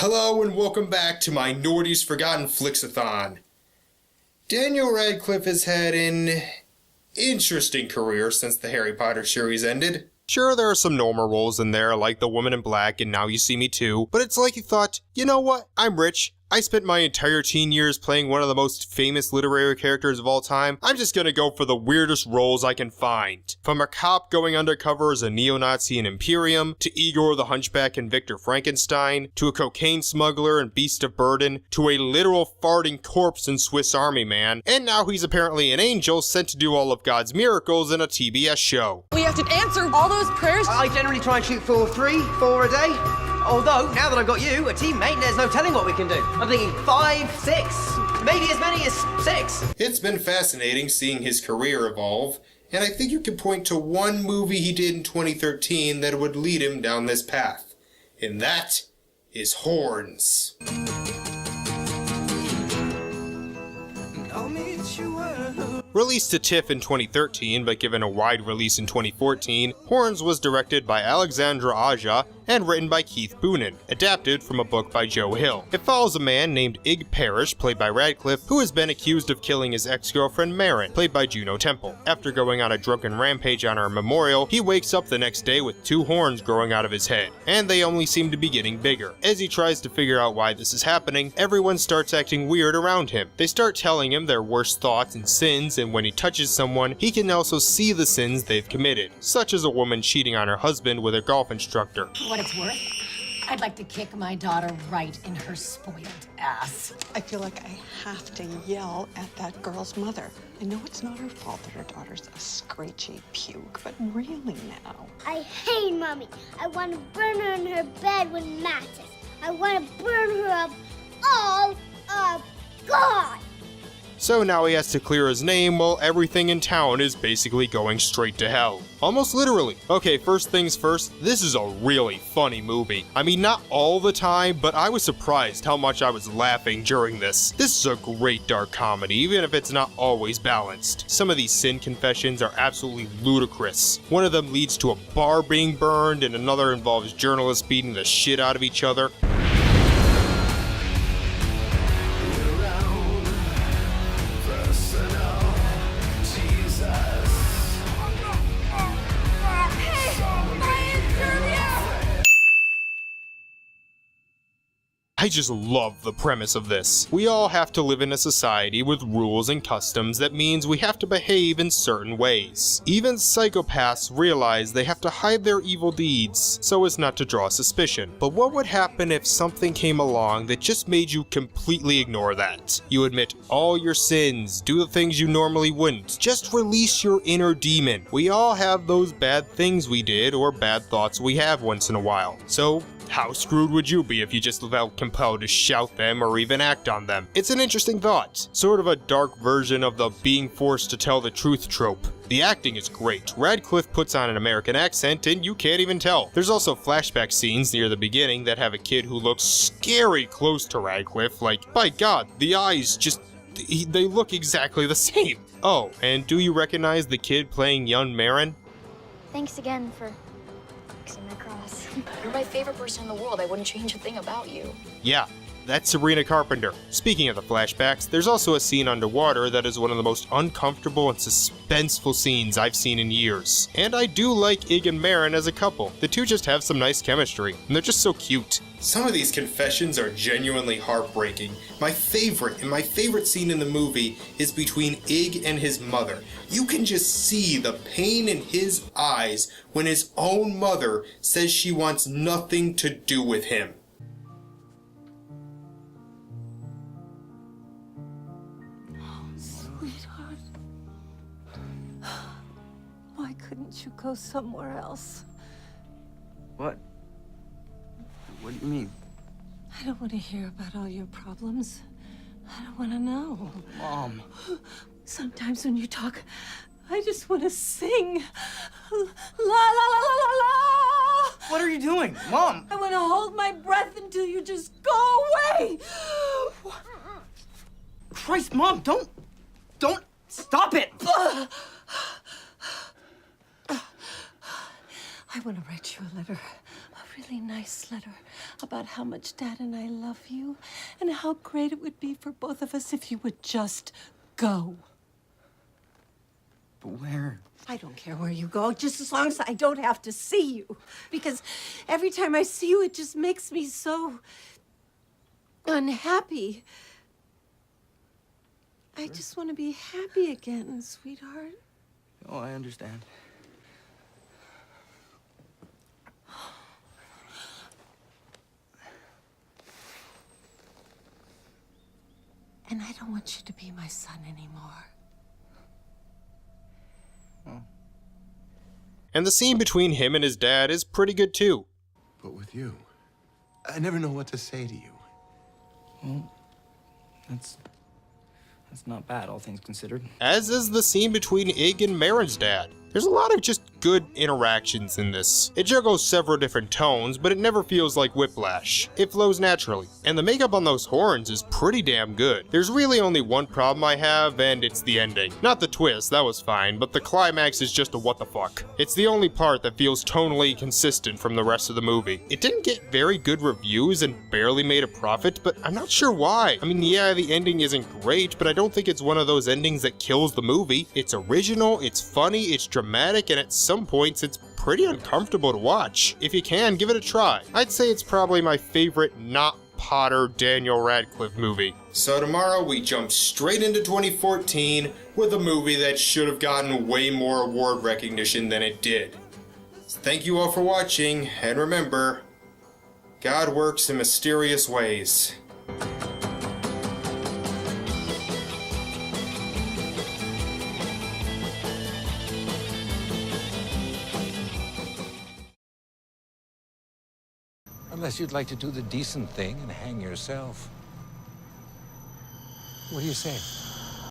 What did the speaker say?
Hello and welcome back to my Norty's Forgotten Flicks-a-thon. Daniel Radcliffe has had an interesting career since the Harry Potter series ended. Sure, there are some normal roles in there, like The Woman in Black and Now You See Me Too, but it's like he thought, you know what, I'm rich. I spent my entire teen years playing one of the most famous literary characters of all time. I'm just gonna go for the weirdest roles I can find. From a cop going undercover as a neo-Nazi in Imperium, to Igor the Hunchback in Victor Frankenstein, to a cocaine smuggler in Beast of Burden, to a literal farting corpse in Swiss Army Man, and now he's apparently an angel sent to do all of God's miracles in a TBS show. We have to answer all those prayers. I generally try and shoot for 4 a day. Although, now that I've got you, a teammate, there's no telling what we can do. I'm thinking 5, 6, maybe as many as 6. It's been fascinating seeing his career evolve, and I think you can point to one movie he did in 2013 that would lead him down this path. And that is Horns. Released to TIFF in 2013, but given a wide release in 2014, Horns was directed by Alexandra Aja and written by Keith Boonen, adapted from a book by Joe Hill. It follows a man named Ig Parrish, played by Radcliffe, who has been accused of killing his ex-girlfriend Marin, played by Juno Temple. After going on a drunken rampage on her memorial, he wakes up the next day with 2 horns growing out of his head, and they only seem to be getting bigger. As he tries to figure out why this is happening, everyone starts acting weird around him. They start telling him their worst thoughts and sins, and when he touches someone, he can also see the sins they've committed, such as a woman cheating on her husband with a golf instructor. What it's worth, I'd like to kick my daughter right in her spoiled ass. I feel like I have to yell at that girl's mother. I know it's not her fault that her daughter's a screechy puke, but really now. I hate Mommy. I want to burn her in her bed with matches. I want to burn her up all of God. So now he has to clear his name while everything in town is basically going straight to hell. Almost literally. Okay, first things first, this is a really funny movie. I mean, not all the time, but I was surprised how much I was laughing during this. This is a great dark comedy, even if it's not always balanced. Some of these sin confessions are absolutely ludicrous. One of them leads to a bar being burned, and another involves journalists beating the shit out of each other. I just love the premise of this. We all have to live in a society with rules and customs that means we have to behave in certain ways. Even psychopaths realize they have to hide their evil deeds so as not to draw suspicion. But what would happen if something came along that just made you completely ignore that? You admit all your sins, do the things you normally wouldn't, just release your inner demon. We all have those bad things we did or bad thoughts we have once in a while. So how screwed would you be if you just felt compelled to shout them or even act on them? It's an interesting thought. Sort of a dark version of the being forced to tell the truth trope. The acting is great. Radcliffe puts on an American accent and you can't even tell. There's also flashback scenes near the beginning that have a kid who looks scary close to Radcliffe. Like, by God, the eyes just, they look exactly the same. Oh, and do you recognize the kid playing young Marin? Thanks again for fixing my cross. You're my favorite person in the world. I wouldn't change a thing about you. Yeah, that's Sabrina Carpenter. Speaking of the flashbacks, there's also a scene underwater that is one of the most uncomfortable and suspenseful scenes I've seen in years. And I do like Ig and Marin as a couple. The two just have some nice chemistry, and they're just so cute. Some of these confessions are genuinely heartbreaking. My favorite scene in the movie is between Ig and his mother. You can just see the pain in his eyes when his own mother says she wants nothing to do with him. Sweetheart, why couldn't you go somewhere else? What? What do you mean? I don't want to hear about all your problems. I don't want to know. Mom. Sometimes when you talk, I just want to sing. La la la la la la. What are you doing? Mom! I want to hold my breath until you just go away. Christ, Mom, don't stop it! I want to write you a letter. A really nice letter. about how much Dad and I love you and how great it would be for both of us if you would just go. But where? I don't care where you go, just as long as I don't have to see you. Because every time I see you, it just makes me so unhappy. I just want to be happy again, sweetheart. Oh, I understand. And I don't want you to be my son anymore. And the scene between him and his dad is pretty good too. But with you, I never know what to say to you. Well, that's not bad, all things considered. As is the scene between Ig and Marin's dad. There's a lot of just good interactions in this. It juggles several different tones, but it never feels like whiplash. It flows naturally. And the makeup on those horns is pretty damn good. There's really only one problem I have, and it's the ending. Not the twist, that was fine, but the climax is just a what the fuck. It's the only part that feels tonally consistent from the rest of the movie. It didn't get very good reviews and barely made a profit, but I'm not sure why. I mean, yeah, the ending isn't great, but I don't think it's one of those endings that kills the movie. It's original, it's funny, it's dramatic, and at some points it's pretty uncomfortable to watch. If you can, give it a try. I'd say it's probably my favorite not Potter Daniel Radcliffe movie. So tomorrow we jump straight into 2014 with a movie that should have gotten way more award recognition than it did. So thank you all for watching, and remember, God works in mysterious ways. Unless you'd like to do the decent thing and hang yourself. What do you say?